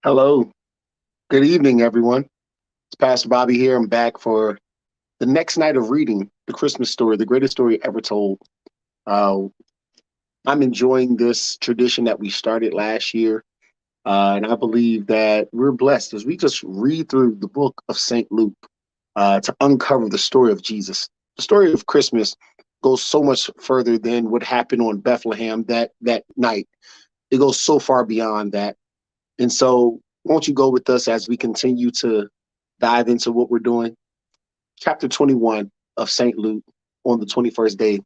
Hello. Good evening, everyone. It's Pastor Bobby here. I'm back for the next night of reading the Christmas story, the greatest story ever told. Uh, I'm enjoying this tradition that we started last year. And I believe that we're blessed as we just read through the book of St. Luke to uncover the story of Jesus. The story of Christmas goes so much further than what happened on Bethlehem that night. It goes so far beyond that. And so, won't you go with us as we continue to dive into what we're doing? Chapter 21 of St. Luke on the 21st day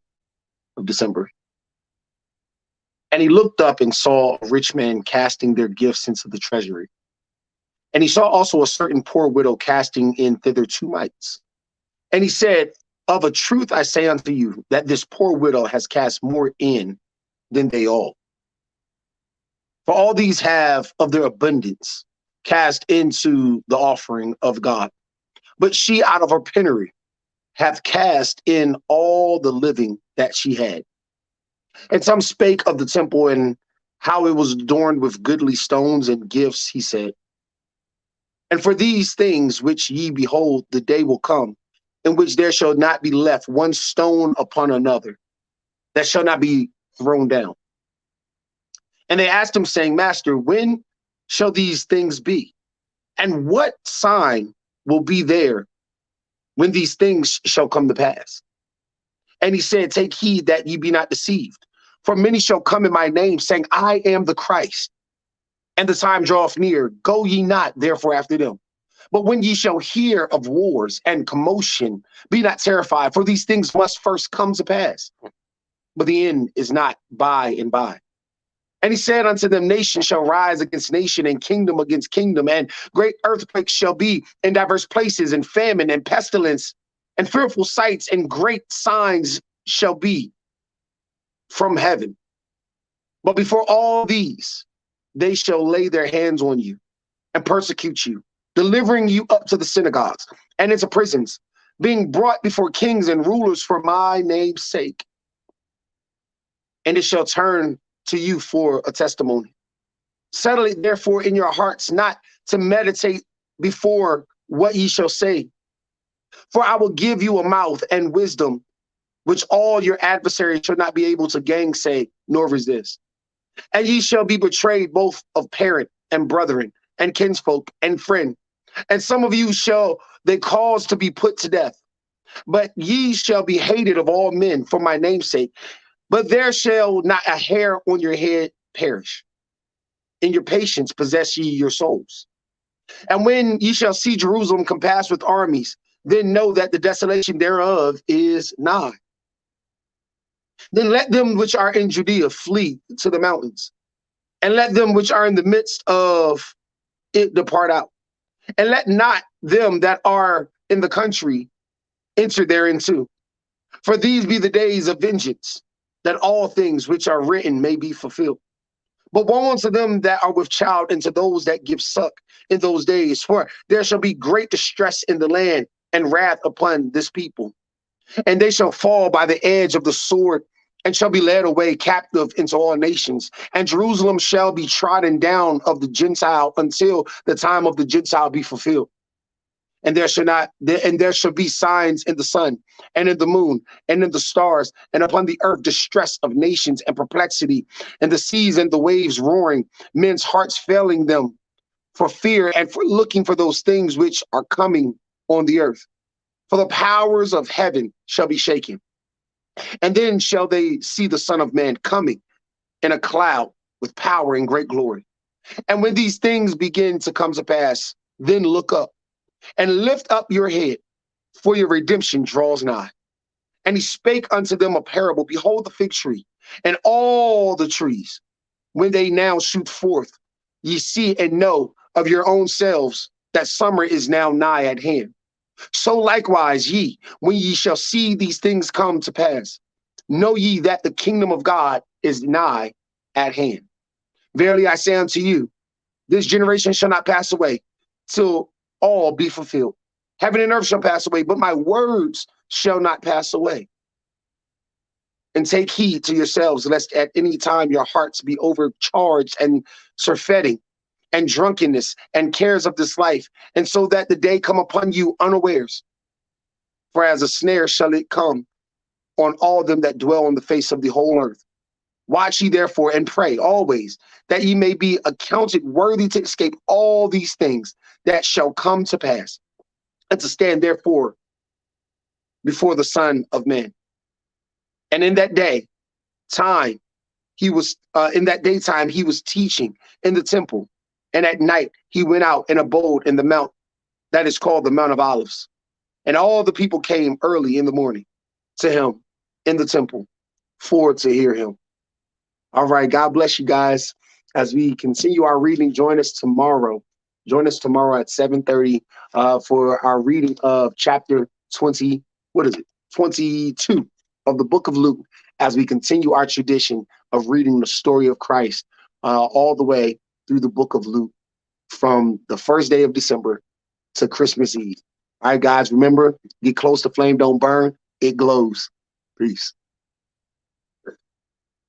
of December. And he looked up and saw a rich man casting their gifts into the treasury. And he saw also a certain poor widow casting in thither 2 mites. And he said, of a truth I say unto you, that this poor widow has cast more in than they all. For all these have of their abundance cast into the offering of God. But she out of her penury hath cast in all the living that she had. And some spake of the temple and how it was adorned with goodly stones and gifts, he said. And for these things which ye behold, the day will come, in which there shall not be left one stone upon another, that shall not be thrown down. And they asked him, saying, Master, when shall these things be? And what sign will be there when these things shall come to pass? And he said, take heed that ye be not deceived. For many shall come in my name, saying, I am the Christ, and the time draweth near. Go ye not therefore after them. But when ye shall hear of wars and commotion, be not terrified, for these things must first come to pass. But the end is not by and by. And he said unto them, nation shall rise against nation, and kingdom against kingdom, and great earthquakes shall be in diverse places, and famine and pestilence, and fearful sights, and great signs shall be from heaven. But before all these, they shall lay their hands on you and persecute you, delivering you up to the synagogues and into prisons, being brought before kings and rulers for my name's sake. And it shall turn to you for a testimony. Settle it therefore in your hearts not to meditate before what ye shall say. For I will give you a mouth and wisdom, which all your adversaries shall not be able to gainsay nor resist. And ye shall be betrayed both of parent and brethren and kinsfolk and friend. And some of you shall they cause to be put to death. But ye shall be hated of all men for my name's sake. But there shall not a hair on your head perish. In your patience possess ye your souls. And when ye shall see Jerusalem compassed with armies, then know that the desolation thereof is nigh. Then let them which are in Judea flee to the mountains, and let them which are in the midst of it depart out. And let not them that are in the country enter thereinto. For these be the days of vengeance, that all things which are written may be fulfilled. But woe unto them that are with child, and to those that give suck in those days, for there shall be great distress in the land, and wrath upon this people. And they shall fall by the edge of the sword, and shall be led away captive into all nations. And Jerusalem shall be trodden down of the Gentile until the time of the Gentile be fulfilled. And there shall be signs in the sun and in the moon and in the stars, and upon the earth distress of nations and perplexity, and the seas and the waves roaring, men's hearts failing them for fear and for looking for those things which are coming on the earth. For the powers of heaven shall be shaken. And then shall they see the Son of Man coming in a cloud with power and great glory. And when these things begin to come to pass, then look up and lift up your head, for your redemption draws nigh. And he spake unto them a parable. Behold the fig tree and all the trees, when they now shoot forth, ye see and know of your own selves that summer is now nigh at hand. So likewise ye, when ye shall see these things come to pass, know ye that the kingdom of God is nigh at hand. Verily I say unto you, this generation shall not pass away till all be fulfilled. Heaven and earth shall pass away, but my words shall not pass away. And take heed to yourselves, lest at any time your hearts be overcharged and surfeiting, and drunkenness and cares of this life, and so that the day come upon you unawares. For as a snare shall it come on all them that dwell on the face of the whole earth. Watch ye therefore and pray always, that ye may be accounted worthy to escape all these things that shall come to pass, and to stand therefore before the Son of Man. And in that day, time, in that daytime he was teaching in the temple, and at night he went out and abode in the mount that is called the Mount of Olives. And all the people came early in the morning to him in the temple for to hear him. All right, God bless you guys as we continue our reading. Join us tomorrow. Join us tomorrow at 7:30 for our reading of chapter 20. What is it? 22 of the book of Luke, as we continue our tradition of reading the story of Christ all the way through the book of Luke, from the first day of December to Christmas Eve. All right, guys, remember, get close, the flame don't burn, it glows. Peace.